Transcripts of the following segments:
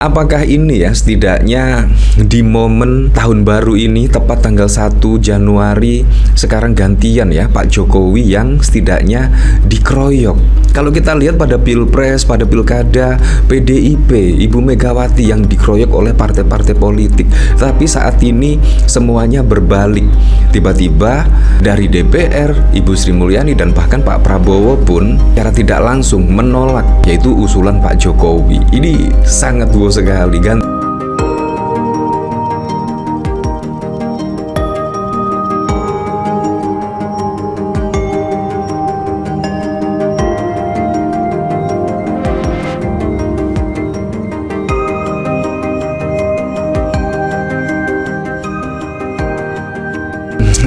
Apakah ini ya setidaknya di momen tahun baru ini tepat tanggal 1 Januari sekarang gantian ya Pak Jokowi yang setidaknya dikeroyok. Kalau kita lihat pada Pilpres, pada Pilkada, PDIP, Ibu Megawati yang dikeroyok oleh partai-partai politik. Tapi saat ini semuanya berbalik. Tiba-tiba dari DPR, Ibu Sri Mulyani dan bahkan Pak Prabowo pun secara tidak langsung menolak yaitu usulan Pak Jokowi. Ini sangat sekali kan.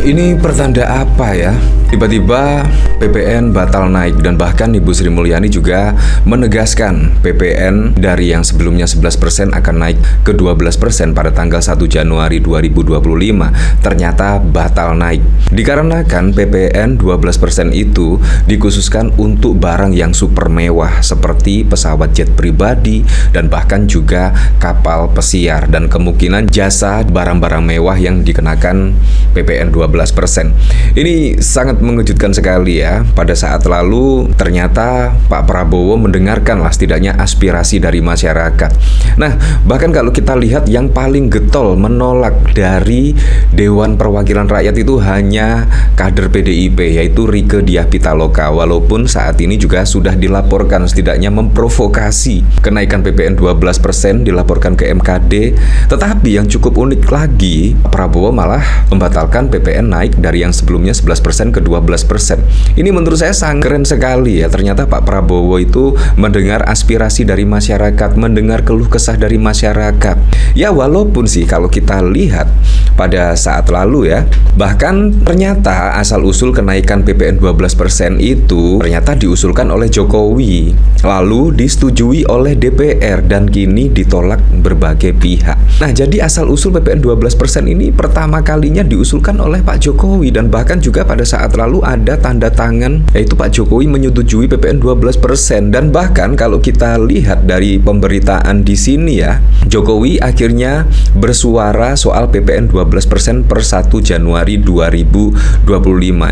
Ini pertanda apa ya? Tiba-tiba PPN batal naik dan bahkan Ibu Sri Mulyani juga menegaskan PPN dari yang sebelumnya 11% akan naik ke 12% pada tanggal 1 Januari 2025 ternyata batal naik. Dikarenakan PPN 12% itu dikhususkan untuk barang yang super mewah seperti pesawat jet pribadi dan bahkan juga kapal pesiar dan kemungkinan jasa barang-barang mewah yang dikenakan PPN 12%. Ini sangat mengejutkan sekali ya. Pada saat lalu ternyata Pak Prabowo mendengarkanlah setidaknya aspirasi dari masyarakat. Nah, bahkan kalau kita lihat yang paling getol menolak dari Dewan Perwakilan Rakyat itu hanya kader PDIP yaitu Rieke Diah Pitaloka. Walaupun saat ini juga sudah dilaporkan setidaknya memprovokasi kenaikan PPN 12% dilaporkan ke MKD. Tetapi yang cukup unik lagi, Pak Prabowo malah membatalkan PPN naik dari yang sebelumnya 11% ke 12%. Ini menurut saya sangat keren sekali ya. Ternyata Pak Prabowo itu mendengar aspirasi dari masyarakat, mendengar keluh kesah dari masyarakat. Ya walaupun sih kalau kita lihat pada saat lalu ya, bahkan ternyata asal-usul kenaikan PPN 12% itu ternyata diusulkan oleh Jokowi, lalu disetujui oleh DPR dan kini ditolak berbagai pihak. Nah, jadi asal-usul PPN 12% ini pertama kalinya diusulkan oleh Pak Jokowi dan bahkan juga pada saat lalu ada tanda tangan yaitu Pak Jokowi menyetujui PPN 12% dan bahkan kalau kita lihat dari pemberitaan di sini ya, Jokowi akhirnya bersuara soal PPN 12% per 1 Januari 2025.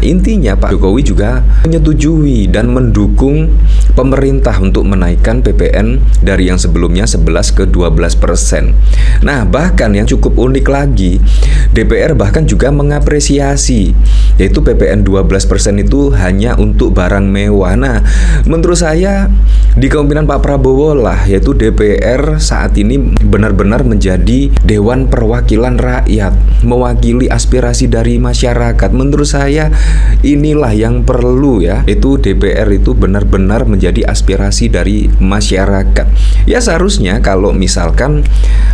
Intinya Pak Jokowi juga menyetujui dan mendukung pemerintah untuk menaikkan PPN dari yang sebelumnya 11 ke 12%. Nah, bahkan yang cukup unik lagi, DPR bahkan juga mengapresiasi yaitu PPN 12% itu hanya untuk barang mewah. Nah, menurut saya di kepemimpinan Pak Prabowo lah yaitu DPR saat ini benar-benar menjadi Dewan Perwakilan Rakyat, mewakili aspirasi dari masyarakat. Menurut saya inilah yang perlu ya, itu DPR itu benar-benar menjadi aspirasi dari masyarakat. Ya seharusnya kalau misalkan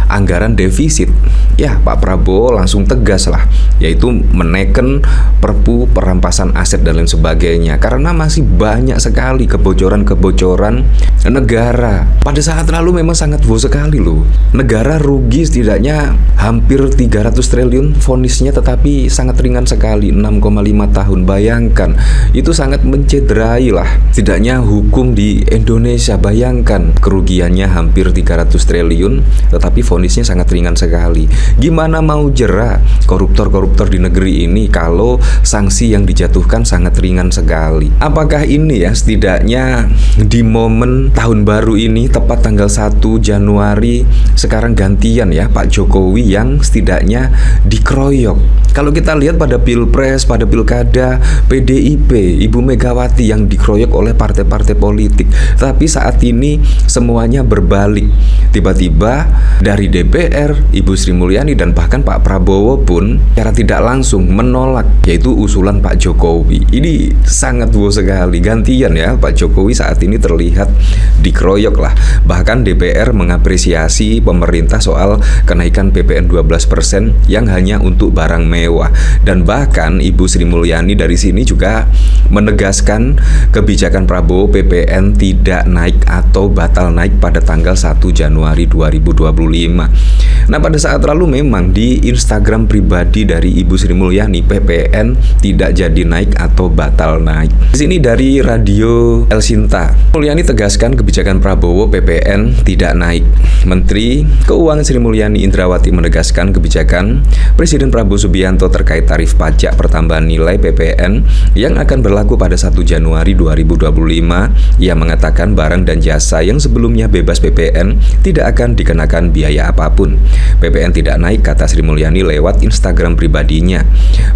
anggaran defisit, ya Pak Prabowo langsung tegas lah, yaitu menaikkan perpu perampasan aset dan lain sebagainya. Karena masih banyak sekali kebocoran-kebocoran negara. Pada saat lalu memang sangat bos sekali loh. Negara rugi setidaknya hampir 300 triliun vonisnya, tetapi sangat ringan sekali, 6,5 tahun. Bayangkan, itu sangat mencederai lah setidaknya hukum di Indonesia. Bayangkan kerugiannya hampir 300 triliun, tetapi vonisnya sangat ringan sekali. Gimana mau jera koruptor-koruptor di negeri ini kalau sanksi yang dijatuhkan sangat ringan sekali? Apakah ini ya setidaknya di momen tahun baru ini tepat tanggal 1 Januari sekarang gantian ya Pak Jokowi yang setidaknya dikeroyok. Kalau kita lihat pada Pilpres, pada Pilkada, PDIP, Ibu Megawati yang dikeroyok oleh partai-partai politik. Tapi saat ini semuanya berbalik. Tiba-tiba dari DPR, Ibu Sri Mulyani dan bahkan Pak Prabowo pun secara tidak langsung menolak yaitu usulan Pak Jokowi. Ini sangat bos sekali. Gantian ya Pak Jokowi saat ini terlihat dikeroyok lah. Bahkan DPR mengapresiasi pemerintah soal kenaikan PPN 12% yang hanya untuk barang mewah. Dan bahkan Ibu Sri Mulyani dari sini juga menegaskan kebijakan Prabowo PPN tidak naik atau batal naik pada tanggal 1 Januari 2025. Nah, pada saat lalu memang di Instagram pribadi dari Ibu Sri Mulyani, PPN tidak jadi naik atau batal naik. Di sini dari Radio El Sinta, Mulyani tegaskan kebijakan Prabowo PPN tidak naik. Menteri Keuangan Sri Mulyani Indrawati menegaskan kebijakan Presiden Prabowo Subianto terkait tarif pajak pertambahan nilai PPN yang akan berlaku pada 1 Januari 2025. Ia mengatakan barang dan jasa yang sebelumnya bebas PPN tidak akan dikenakan biaya apapun. PPN tidak naik, kata Sri Mulyani lewat Instagram pribadinya.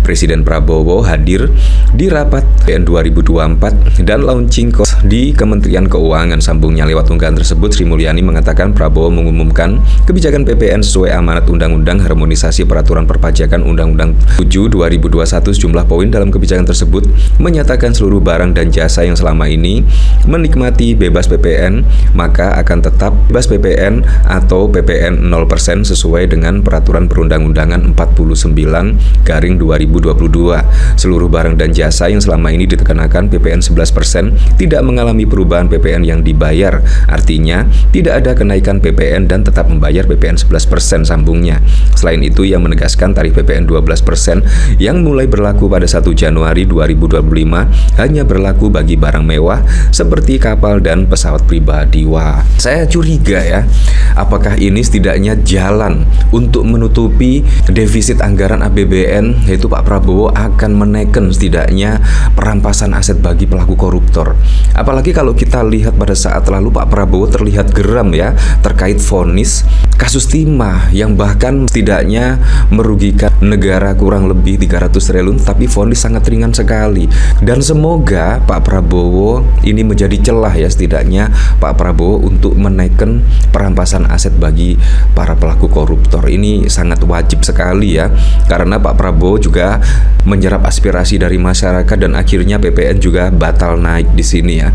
Presiden Prabowo hadir di rapat PPN 2024 dan launching cost di Kementerian Keuangan. Sambungnya lewat unggahan tersebut, Sri Mulyani mengatakan Prabowo mengumumkan kebijakan PPN sesuai amanat Undang-Undang Harmonisasi Peraturan Perpajakan Undang-Undang 7 2021. Sejumlah poin dalam kebijakan tersebut menyatakan seluruh barang dan jasa yang selama ini menikmati bebas PPN maka akan tetap bebas PPN atau PPN 0% sesuai dengan Peraturan Perundang-undangan 49/2022. Seluruh barang dan jasa yang selama ini dikenakan PPN 11% tidak mengalami perubahan PPN yang dibayar. Artinya, tidak ada kenaikan PPN dan tetap membayar PPN 11%, sambungnya. Selain itu, ia menegaskan tarif PPN 12% yang mulai berlaku pada 1 Januari 2025 hanya berlaku bagi barang mewah seperti kapal dan pesawat pribadi. Wah, saya curiga ya, apakah ini setidaknya jalan untuk menutupi defisit anggaran APBN, yaitu Pak Prabowo akan menaikkan setidaknya perampasan aset bagi pelaku koruptor. Apalagi kalau kita lihat pada saat lalu Pak Prabowo terlihat geram ya terkait vonis kasus timah yang bahkan setidaknya merugikan negara kurang lebih 300 triliun, tapi vonis sangat ringan sekali. Dan semoga Pak Prabowo ini menjadi celah ya setidaknya Pak Prabowo untuk menaikkan perampasan aset bagi para pelaku koruptor. Ini sangat wajib sekali ya, karena Pak Prabowo juga menyerap aspirasi dari masyarakat dan akhirnya PPN juga batal naik di sini ya.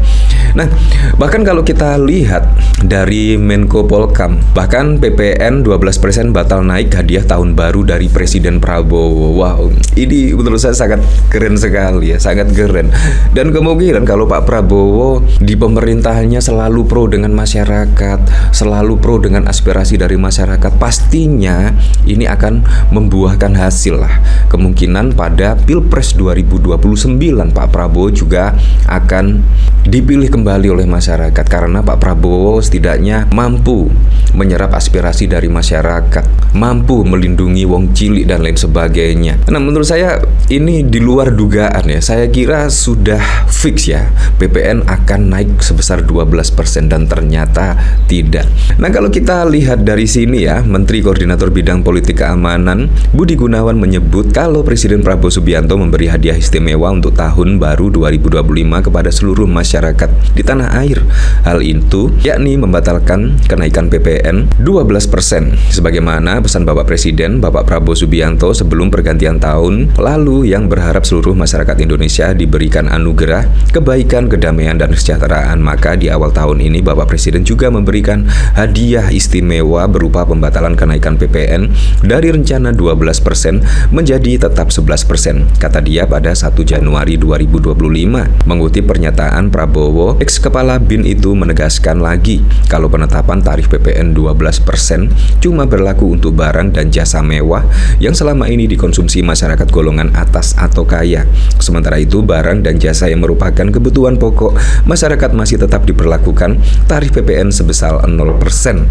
Nah, bahkan kalau kita lihat dari Menko Polkam, bahkan PPN 12% batal naik hadiah tahun baru dari Presiden Prabowo. Wow, ini menurut saya sangat keren sekali ya, sangat keren. Dan kemungkinan kalau Pak Prabowo di pemerintahannya selalu pro dengan masyarakat, selalu pro dengan aspirasi dari masyarakat, pastinya ini akan membuahkan hasil lah. Kemungkinan pada Pilpres 2029 Pak Prabowo juga akan dipilih kembali oleh masyarakat karena Pak Prabowo setidaknya mampu menyerap aspirasi dari masyarakat, mampu melindungi wong cilik dan lain sebagainya. Nah, menurut saya ini di luar dugaan ya. Saya kira sudah fix ya, PPN akan naik sebesar 12% dan ternyata tidak. Nah, kalau kita lihat dari sini ya, Menteri Koordinator Bidang Politik Keamanan Budi Gunawan menyebut kalau Presiden Prabowo Subianto memberi hadiah istimewa untuk tahun baru 2025 kepada seluruh masyarakat di tanah air. Hal itu yakni membatalkan kenaikan PPN 12% sebagaimana pesan Bapak Presiden Bapak Prabowo Subianto sebelum pergantian tahun lalu yang berharap seluruh masyarakat Indonesia diberikan anugerah kebaikan, kedamaian dan kesejahteraan. Maka di awal tahun ini Bapak Presiden juga memberikan hadiah istimewa berupa pembatalan kenaikan PPN dari rencana 12% menjadi tetap 11%, kata dia pada 1 Januari 2025. Mengutip pernyataan Prabowo, ex-kepala BIN itu menegaskan lagi kalau penetapan tarif PPN 12% cuma berlaku untuk barang dan jasa mewah yang selama ini dikonsumsi masyarakat golongan atas atau kaya. Sementara itu, barang dan jasa yang merupakan kebutuhan pokok masyarakat masih tetap diberlakukan tarif PPN sebesar 0%.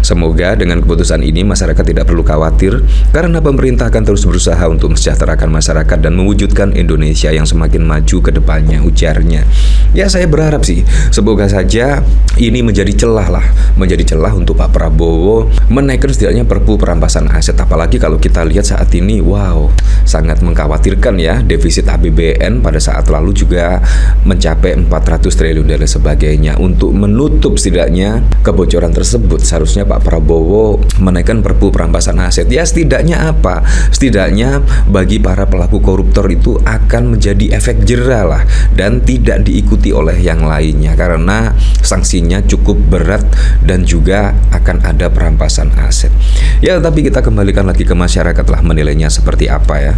Semoga dengan keputusan ini masyarakat tidak perlu khawatir karena pemerintah akan terus berusaha untuk mensejahterakan masyarakat dan mewujudkan Indonesia yang semakin maju ke depannya, ujarnya. Ya, saya berharap sih semoga saja ini menjadi celah untuk Pak Prabowo menaikkan setidaknya perpu perampasan aset. Apalagi kalau kita lihat saat ini, wow, sangat mengkhawatirkan ya, defisit APBN pada saat lalu juga mencapai 400 triliun dan sebagainya. Untuk menutup setidaknya kebocoran tersebut, seharusnya Pak Prabowo menaikkan perpu perampasan aset. Ya, setidaknya apa? Setidaknya bagi para pelaku koruptor itu akan menjadi efek jera lah dan tidak diikuti oleh yang lainnya karena sanksinya cukup berat dan juga akan ada perampasan aset. Ya, tapi kita kembalikan lagi ke masyarakat lah menilainya seperti apa ya.